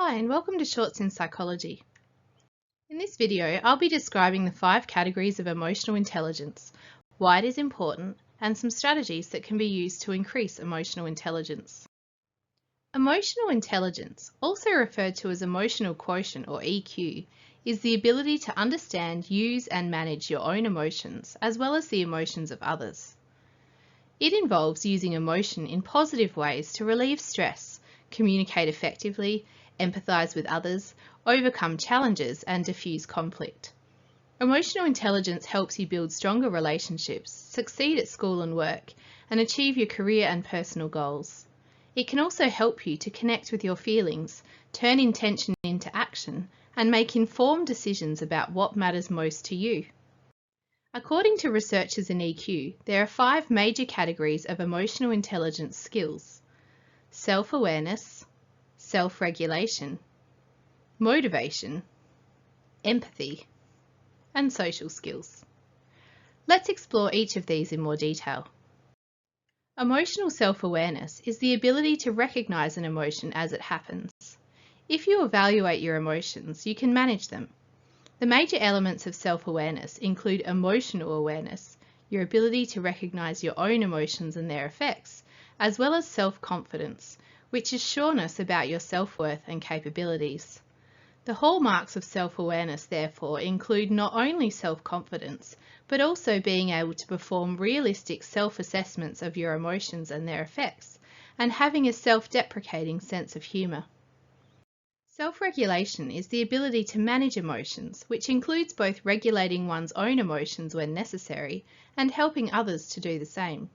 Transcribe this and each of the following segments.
Hi and welcome to Shorts in Psychology. In this video, I'll be describing the 5 categories of emotional intelligence, why it is important, and some strategies that can be used to increase emotional intelligence. Emotional intelligence, also referred to as emotional quotient or EQ, is the ability to understand, use and manage your own emotions as well as the emotions of others. It involves using emotion in positive ways to relieve stress, communicate effectively, empathise with others, overcome challenges and diffuse conflict. Emotional intelligence helps you build stronger relationships, succeed at school and work, and achieve your career and personal goals. It can also help you to connect with your feelings, turn intention into action, and make informed decisions about what matters most to you. According to researchers in EQ, there are 5 major categories of emotional intelligence skills: self-awareness, self-regulation, motivation, empathy, and social skills. Let's explore each of these in more detail. Emotional self-awareness is the ability to recognize an emotion as it happens. If you evaluate your emotions, you can manage them. The major elements of self-awareness include emotional awareness, your ability to recognize your own emotions and their effects, as well as self-confidence, which is sureness about your self-worth and capabilities. The hallmarks of self-awareness, therefore, include not only self-confidence, but also being able to perform realistic self-assessments of your emotions and their effects, and having a self-deprecating sense of humour. Self-regulation is the ability to manage emotions, which includes both regulating one's own emotions when necessary and helping others to do the same.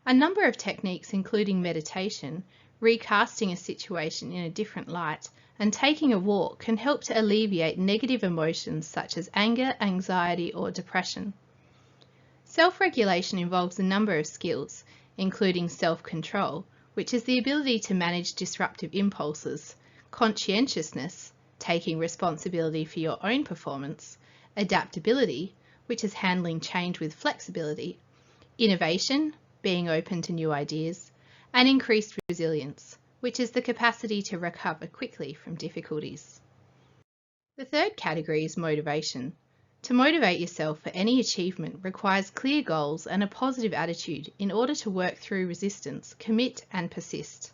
A number of techniques, including meditation, recasting a situation in a different light, and taking a walk, can help to alleviate negative emotions such as anger, anxiety, or depression. Self-regulation involves a number of skills, including self-control, which is the ability to manage disruptive impulses, conscientiousness, taking responsibility for your own performance, adaptability, which is handling change with flexibility, innovation, being open to new ideas, and increased resilience, which is the capacity to recover quickly from difficulties. The third category is motivation. To motivate yourself for any achievement requires clear goals and a positive attitude in order to work through resistance, commit, and persist.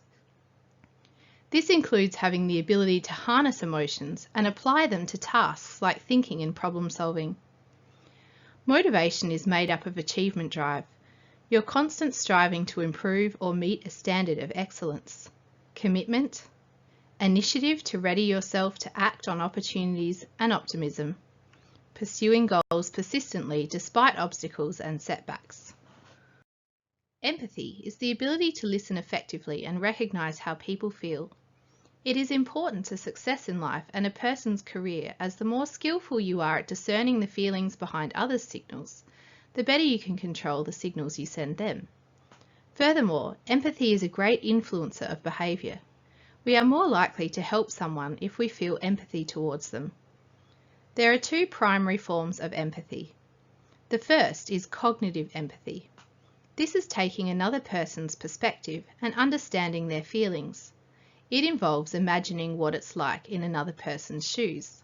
This includes having the ability to harness emotions and apply them to tasks like thinking and problem solving. Motivation is made up of achievement drive, your constant striving to improve or meet a standard of excellence, commitment, initiative to ready yourself to act on opportunities, and optimism, pursuing goals persistently despite obstacles and setbacks. Empathy is the ability to listen effectively and recognise how people feel. It is important to success in life and a person's career, as the more skillful you are at discerning the feelings behind others' signals, the better you can control the signals you send them. Furthermore, empathy is a great influencer of behaviour. We are more likely to help someone if we feel empathy towards them. There are 2 primary forms of empathy. The first is cognitive empathy. This is taking another person's perspective and understanding their feelings. It involves imagining what it's like in another person's shoes.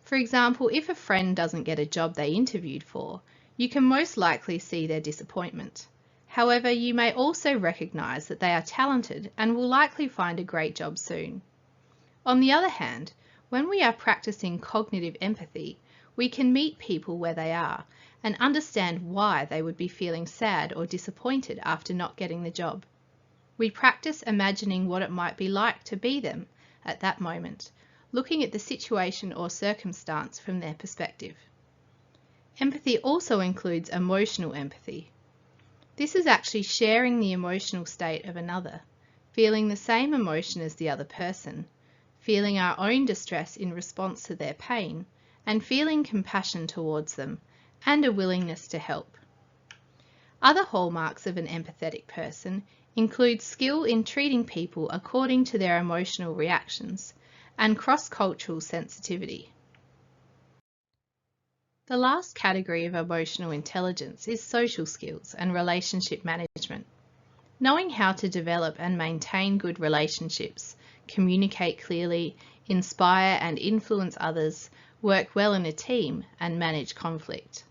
For example, if a friend doesn't get a job they interviewed for, you can most likely see their disappointment. However, you may also recognise that they are talented and will likely find a great job soon. On the other hand, when we are practicing cognitive empathy, we can meet people where they are and understand why they would be feeling sad or disappointed after not getting the job. We practice imagining what it might be like to be them at that moment, looking at the situation or circumstance from their perspective. Empathy also includes emotional empathy. This is actually sharing the emotional state of another, feeling the same emotion as the other person, feeling our own distress in response to their pain, and feeling compassion towards them, and a willingness to help. Other hallmarks of an empathetic person include skill in treating people according to their emotional reactions, and cross-cultural sensitivity. The last category of emotional intelligence is social skills and relationship management. Knowing how to develop and maintain good relationships communicate clearly, inspire and influence others, work well in a team, and manage conflict.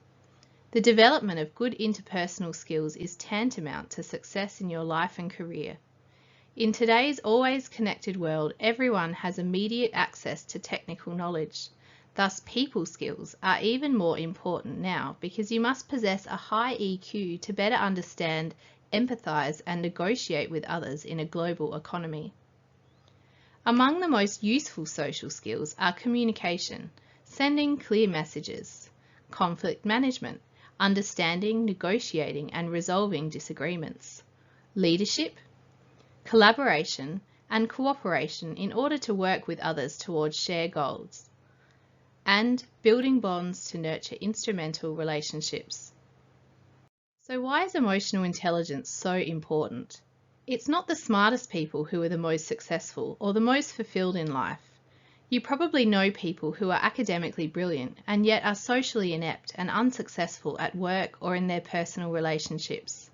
The development of good interpersonal skills is tantamount to success in your life and career. In today's always connected world, everyone has immediate access to technical knowledge. Thus, people skills are even more important now because you must possess a high EQ to better understand, empathize, and negotiate with others in a global economy. Among the most useful social skills are communication, sending clear messages, conflict management, understanding, negotiating, and resolving disagreements, leadership, collaboration, and cooperation in order to work with others towards shared goals, and building bonds to nurture instrumental relationships. So why is emotional intelligence so important? It's not the smartest people who are the most successful or the most fulfilled in life. You probably know people who are academically brilliant and yet are socially inept and unsuccessful at work or in their personal relationships.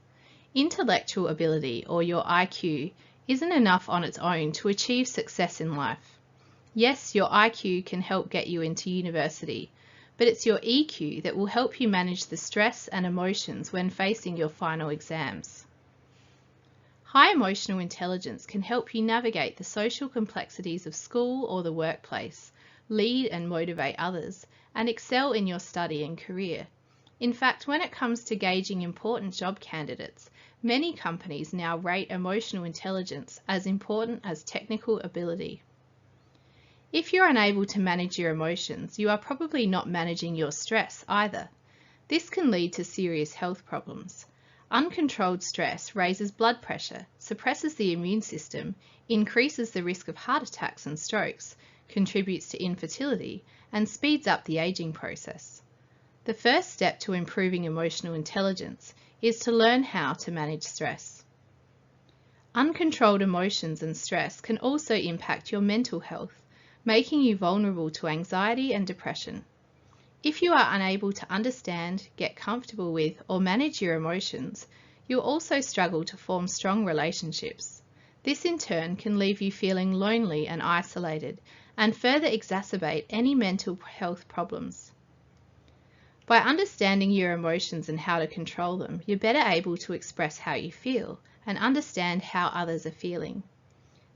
Intellectual ability, or your IQ, isn't enough on its own to achieve success in life. Yes, your IQ can help get you into university, but it's your EQ that will help you manage the stress and emotions when facing your final exams. High emotional intelligence can help you navigate the social complexities of school or the workplace, lead and motivate others, and excel in your study and career. In fact, when it comes to gauging important job candidates, many companies now rate emotional intelligence as important as technical ability. If you're unable to manage your emotions, you are probably not managing your stress either. This can lead to serious health problems. Uncontrolled stress raises blood pressure, suppresses the immune system, increases the risk of heart attacks and strokes, contributes to infertility, and speeds up the aging process. The first step to improving emotional intelligence is to learn how to manage stress. Uncontrolled emotions and stress can also impact your mental health, making you vulnerable to anxiety and depression. If you are unable to understand, get comfortable with, or manage your emotions, you'll also struggle to form strong relationships. This in turn can leave you feeling lonely and isolated, and further exacerbate any mental health problems. By understanding your emotions and how to control them, you're better able to express how you feel and understand how others are feeling.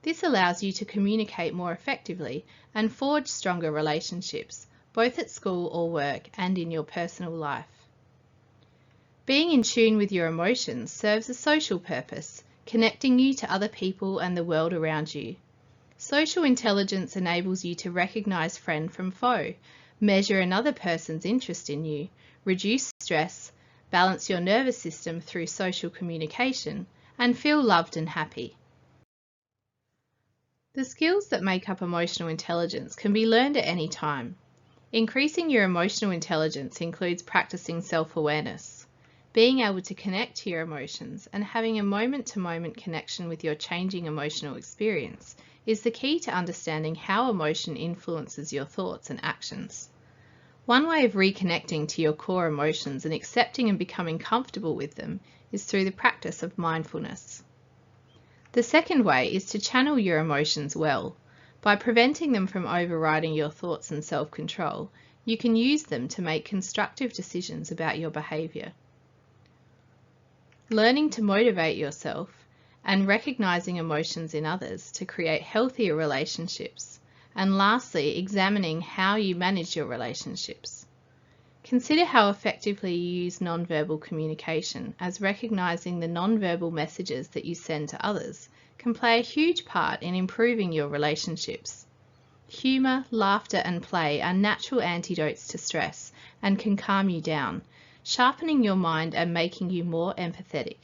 This allows you to communicate more effectively and forge stronger relationships, both at school or work and in your personal life. Being in tune with your emotions serves a social purpose, connecting you to other people and the world around you. Social intelligence enables you to recognize friend from foe, measure another person's interest in you, reduce stress, balance your nervous system through social communication, and feel loved and happy. The skills that make up emotional intelligence can be learned at any time. Increasing your emotional intelligence includes practicing self-awareness. Being able to connect to your emotions and having a moment-to-moment connection with your changing emotional experience is the key to understanding how emotion influences your thoughts and actions. One way of reconnecting to your core emotions and accepting and becoming comfortable with them is through the practice of mindfulness. The second way is to channel your emotions well. By preventing them from overriding your thoughts and self-control, you can use them to make constructive decisions about your behaviour. Learning to motivate yourself and recognising emotions in others to create healthier relationships. And lastly, examining how you manage your relationships. Consider how effectively you use nonverbal communication, as recognising the nonverbal messages that you send to others can play a huge part in improving your relationships. Humour, laughter and play are natural antidotes to stress and can calm you down, sharpening your mind and making you more empathetic.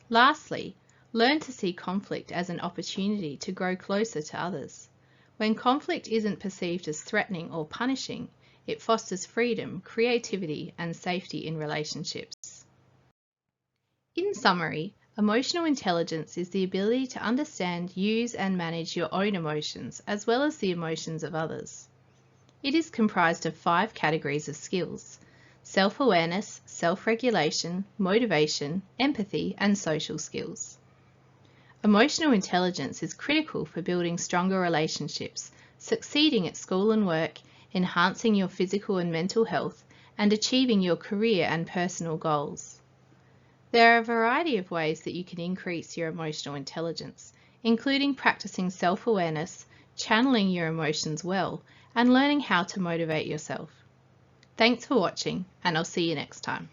Lastly, learn to see conflict as an opportunity to grow closer to others. When conflict isn't perceived as threatening or punishing, it fosters freedom, creativity, and safety in relationships. In summary, emotional intelligence is the ability to understand, use, and manage your own emotions, as well as the emotions of others. It is comprised of 5 categories of skills: self-awareness, self-regulation, motivation, empathy, and social skills. Emotional intelligence is critical for building stronger relationships, succeeding at school and work, enhancing your physical and mental health, and achieving your career and personal goals. There are a variety of ways that you can increase your emotional intelligence, including practicing self-awareness, channeling your emotions well, and learning how to motivate yourself. Thanks for watching, and I'll see you next time.